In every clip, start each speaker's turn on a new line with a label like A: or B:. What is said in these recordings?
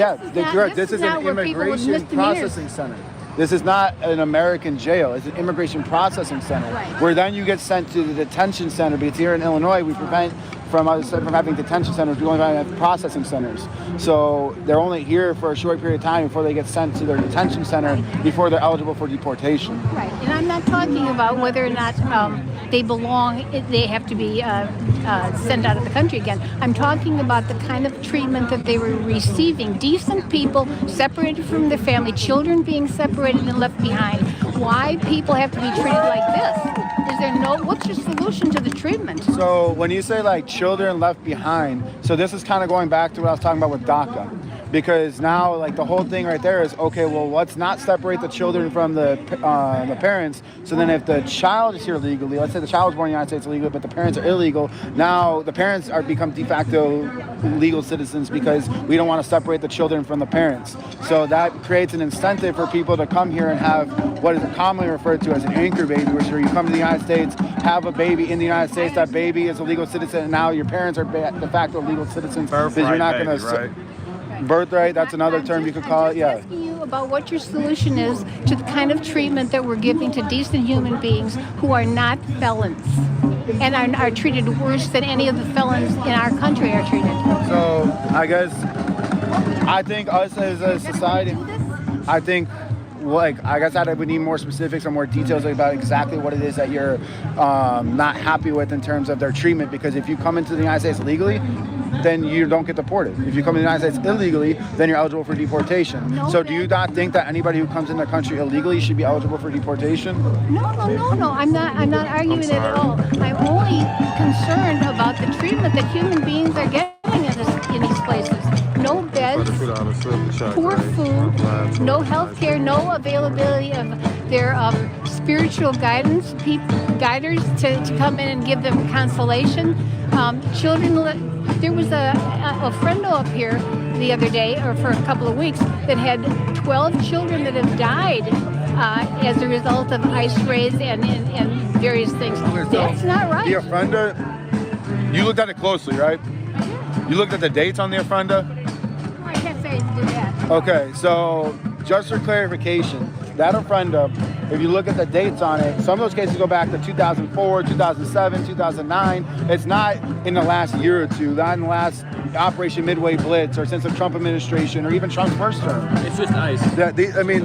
A: Yeah, this is an immigration processing center. This is not an American jail. It's an immigration processing center, where then you get sent to the detention center. Because here in Illinois, we prevent from having detention centers. We only have processing centers. So they're only here for a short period of time before they get sent to their detention center before they're eligible for deportation.
B: Right, and I'm not talking about whether or not they belong, they have to be sent out of the country again. I'm talking about the kind of treatment that they were receiving. Decent people separated from their family, children being separated and left behind. Why people have to be treated like this? Is there what's your solution to the treatment?
A: So when you say like children left behind, so this is kind of going back to what I was talking about with DACA. Because now, like, the whole thing right there is, okay, well, let's not separate the children from the parents. So then if the child is here legally, let's say the child was born in the United States legally, but the parents are illegal, now the parents become de facto legal citizens because we don't want to separate the children from the parents. So that creates an incentive for people to come here and have what is commonly referred to as an anchor baby, which is where you come to the United States, have a baby in the United States, that baby is a legal citizen, and now your parents are de facto legal citizens.
C: Because you're not going to...
A: Birthright, that's another term you could call it, yeah.
B: I'm asking you about what your solution is to the kind of treatment that we're giving to decent human beings who are not felons and are treated worse than any of the felons in our country are treated.
A: So, I think us as a society, I think, I guess I would need more specifics or more details about exactly what it is that you're not happy with in terms of their treatment, because if you come into the United States legally, then you don't get deported. If you come to the United States illegally, then you're eligible for deportation. So do you not think that anybody who comes in the country illegally should be eligible for deportation?
B: No. I'm not arguing it at all. I'm only concerned about the treatment that human beings are getting in these places. No beds, poor food, no health care, no availability of their spiritual guiders to come in and give them consolation. Children, there was a friendo up here the other day, or for a couple of weeks, that had 12 children that have died as a result of ice raids and various things. That's not right.
A: The offender, you looked at it closely, right? You looked at the dates on the offender?
B: I can't say I did that.
A: Okay, so just for clarification, that offender, if you look at the dates on it, some of those cases go back to 2004, 2007, 2009. It's not in the last year or two, not in the last Operation Midway Blitz or since the Trump administration or even Trump's first term.
C: It's just ICE.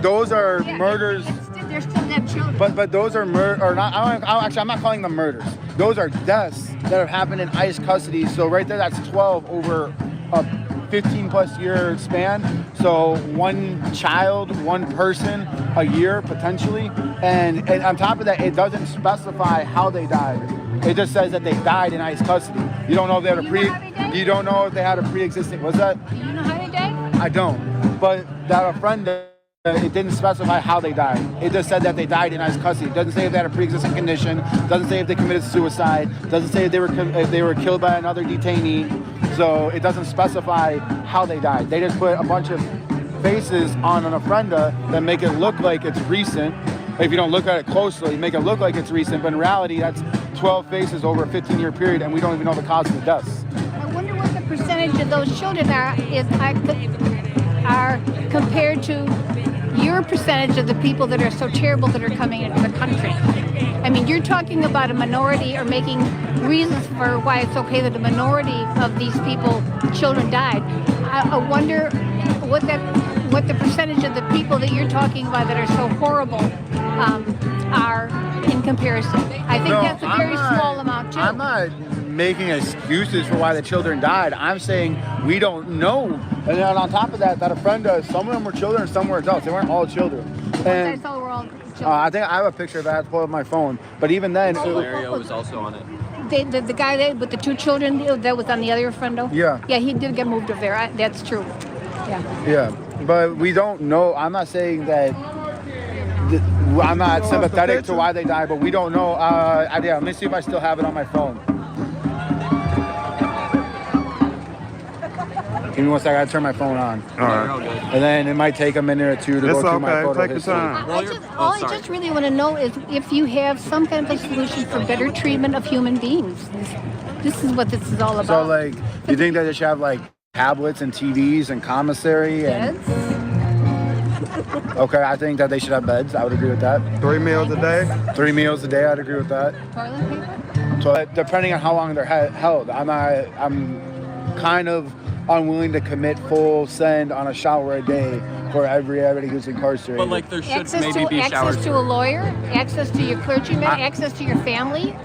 A: Those are murders.
B: They're still dead children.
A: But those are I'm not calling them murders. Those are deaths that have happened in ICE custody. So right there, that's 12 over a 15 plus year span. So one child, one person a year potentially. And on top of that, it doesn't specify how they died. It just says that they died in ICE custody. You don't know if they had you don't know if they had a pre-existing. What's that?
B: Do you know how they died?
A: I don't. But that offender, it didn't specify how they died. It just said that they died in ICE custody. It doesn't say if they had a pre-existing condition. It doesn't say if they committed suicide. It doesn't say if they were killed by another detainee. So it doesn't specify how they died. They just put a bunch of faces on an offender that make it look like it's recent. If you don't look at it closely, make it look like it's recent. But in reality, that's 12 faces over a 15-year period, and we don't even know the cause of the deaths.
B: I wonder what the percentage of those children are compared to your percentage of the people that are so terrible that are coming into the country. I mean, you're talking about a minority or making reasons for why it's okay that a minority of these people, children, died. I wonder what the percentage of the people that you're talking about that are so horrible are in comparison. I think that's a very small amount too.
A: I'm not making excuses for why the children died. I'm saying we don't know. And then on top of that, offender, some of them were children, some were adults. They weren't all children.
B: I saw were all children.
A: I think I have a picture of that. I have to pull up my phone. But even then,
C: Mario was also on it.
B: The guy with the two children that was on the other friendo?
A: Yeah.
B: Yeah, he did get moved over there. That's true. Yeah.
A: Yeah. But we don't know. I'm not saying that I'm not sympathetic to why they died, but we don't know. Let me see if I still have it on my phone. Give me one second, I gotta turn my phone on.
C: All right.
A: And then it might take a minute or two to go through my photo history.
B: All I just really want to know is if you have some kind of a solution for better treatment of human beings. This is what this is all about.
A: So, you think that they should have, tablets and TVs and commissary and
B: Beds?
A: okay, I think that they should have beds. I would agree with that.
D: 3 meals a day.
A: 3 meals a day, I'd agree with that.
B: Toilet paper?
A: So depending on how long they're held, I'm kind of unwilling to commit full send on a shower a day for everybody who's incarcerated.
C: But like there should
B: Access
C: maybe
B: to
C: be showers.
B: access to a lawyer, access to your clergyman, access to your family.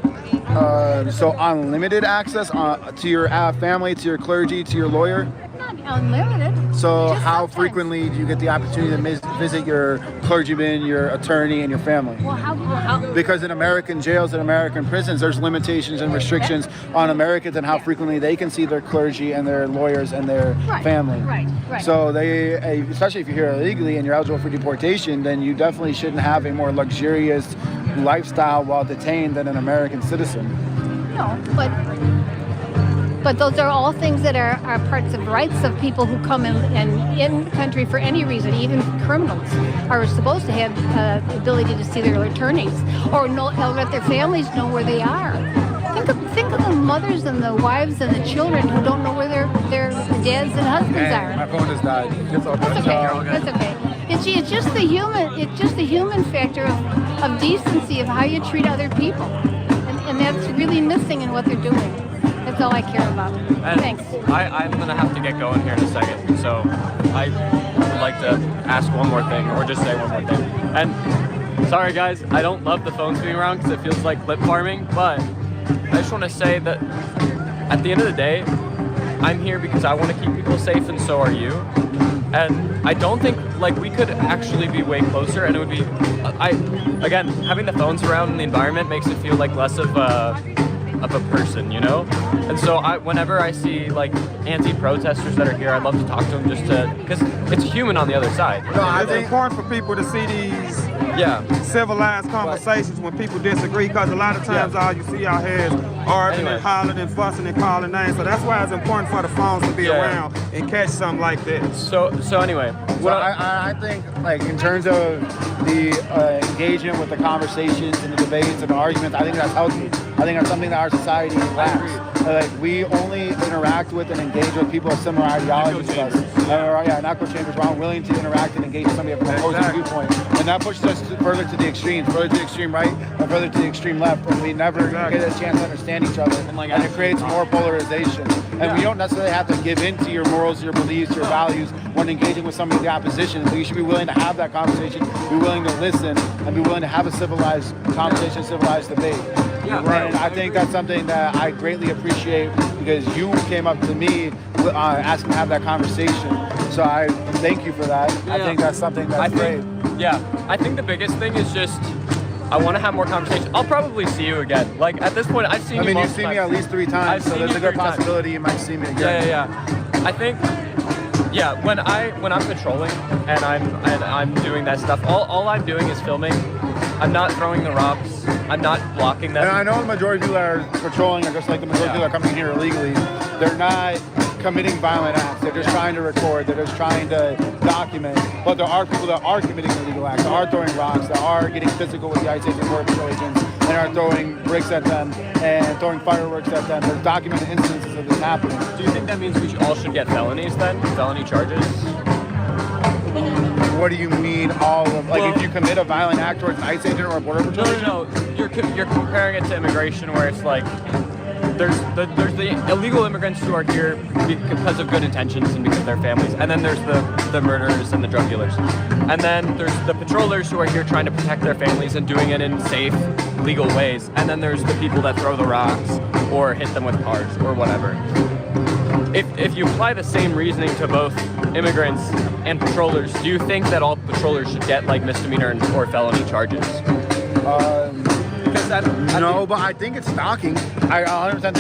A: So unlimited access to your family, to your clergy, to your lawyer.
B: Not unlimited.
A: So
B: Just
A: how
B: sometimes.
A: frequently do you get the opportunity to visit your clergyman, your attorney, and your family?
B: Well, how
A: Because in American jails and American prisons, there's limitations and restrictions on Americans and how frequently they can see their clergy and their lawyers and their family.
B: Right.
A: So they, especially if you're here illegally and you're eligible for deportation, then you definitely shouldn't have a more luxurious lifestyle while detained than an American citizen.
B: No, but those are all things that are parts of rights of people who come in the country for any reason. Even criminals are supposed to have the ability to see their attorneys or let their families know where they are. Think of the mothers and the wives and the children who don't know where their dads and husbands are.
A: My phone just died.
B: That's okay. That's okay. It's just the human factor of decency of how you treat other people, and that's really missing in what they're doing. That's all I care about.
C: And
B: Thanks.
C: I'm gonna have to get going here in a second, so I would like to ask one more thing, or just say one more thing. And sorry guys, I don't love the phones being around because it feels like clip farming, but I just want to say that at the end of the day, I'm here because I want to keep people safe, and so are you. And I don't think like we could actually be way closer, and it would be, again, having the phones around in the environment makes it feel like less of a person, you know? And so whenever I see like anti-protesters that are here, I'd love to talk to them because it's human on the other side.
D: No, I think it's important for people to see these civilized conversations when people disagree, because a lot of times all you see out here is arguing and hollering and fussing and calling names. So that's why it's important for the phones to be around and catch something like this.
C: So anyway,
A: I think like in terms of the engagement with the conversations and the debates and the arguments, I think that's healthy. I think that's something that our society lacks. Like we only interact with and engage with people of similar ideologies to us. Not echo chambers, we're unwilling to interact and engage with somebody of an opposing viewpoint. And that pushes us further to the extremes, further to the extreme right and further to the extreme left. And we never get a chance to understand each other. And it creates more polarization. And we don't necessarily have to give in to your morals, your beliefs, your values when engaging with somebody in the opposition. So you should be willing to have that conversation, be willing to listen, and be willing to have a civilized conversation, civilized debate. And I think that's something that I greatly appreciate because you came up to me asking to have that conversation. So I thank you for that. I think that's something that's great.
C: I think the biggest thing is just I want to have more conversations. I'll probably see you again. Like at this point, I've seen you.
A: You've seen me at least 3 times, so there's a good possibility you might see me again.
C: I think. When I'm patrolling and I'm doing that stuff, all I'm doing is filming. I'm not throwing the rocks. I'm not blocking them.
A: And I know the majority of people that are patrolling are just like the majority of people that are coming in here illegally. They're not committing violent acts. They're just trying to record. They're just trying to document. But there are people that are committing illegal acts, that are throwing rocks, that are getting physical with the ICE and Border Patrol agents, and are throwing bricks at them and throwing fireworks at them. There's documented instances of this happening.
C: Do you think that means we all should get felonies then? Felony charges?
A: What do you mean all of, if you commit a violent act towards an ICE agent or a Border Patrol agent?
C: No. You're comparing it to immigration where it's like, there's the illegal immigrants who are here because of good intentions and because of their families, and then there's the murderers and the drug dealers, and then there's the patrollers who are here trying to protect their families and doing it in safe, legal ways, and then there's the people that throw the rocks or hit them with cars or whatever. If you apply the same reasoning to both immigrants and patrollers, do you think that all patrollers should get like misdemeanor or felony charges?
A: No, but I think it's stalking. I 100%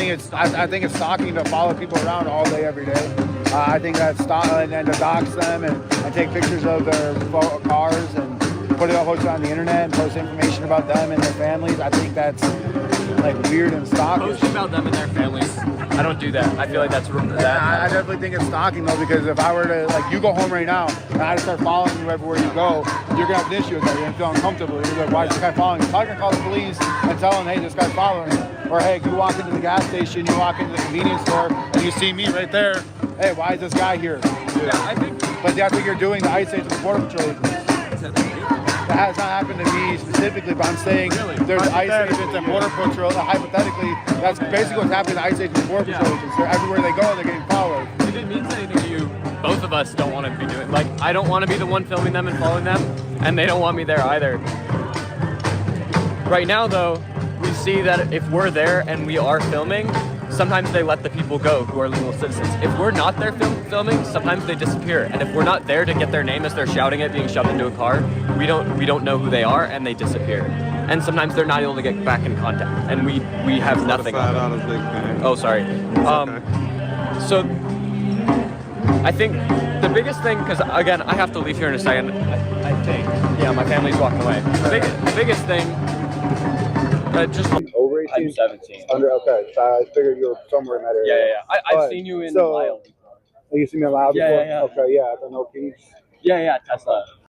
A: think it's stalking to follow people around all day, every day. I think that's stalking and to dox them and take pictures of their cars and put it on the internet and post information about them and their families. I think that's like weird and stalking.
C: Posting about them and their families. I don't do that. I feel like that's
A: I definitely think it's stalking though, because if I were to you go home right now and I start following you everywhere you go, you're gonna have an issue with that. You're gonna feel uncomfortable. You're like, why is this guy following me? I'm probably gonna call the police and tell them, hey, this guy's following me. Or hey, you walk into the gas station, you walk into the convenience store, and you see me right there hey, why is this guy here?
C: Yeah, I think.
A: But that's what you're doing, the ICE agents and Border Patrol agents. That has not happened to me specifically, but I'm saying there's ICE agents and Border Patrol. Hypothetically, that's basically what's happening to ICE agents and Border Patrol agents. They're everywhere they go, they're getting followed.
C: If it means anything to you, both of us don't want to be doing. Like, I don't want to be the one filming them and following them, and they don't want me there either. Right now, though, we see that if we're there and we are filming, sometimes they let the people go who are legal citizens. If we're not there filming, sometimes they disappear. And if we're not there to get their name as they're shouting it, being shoved into a car, we don't know who they are, and they disappear. And sometimes they're not able to get back in contact, and we have nothing on them. Oh, sorry. So I think the biggest thing, because again, I have to leave here in a second. I think. Yeah, my family's walking away. The biggest thing. Just
A: Over 18?
C: I'm 17.
A: Under, okay, so I figured you were somewhere in that area.
C: Yeah. I've seen you in Lyle.
A: Oh, you see me in Lyle before?
C: Yeah.
A: Okay, yeah, at the No Peace.
C: Yeah, Tesla.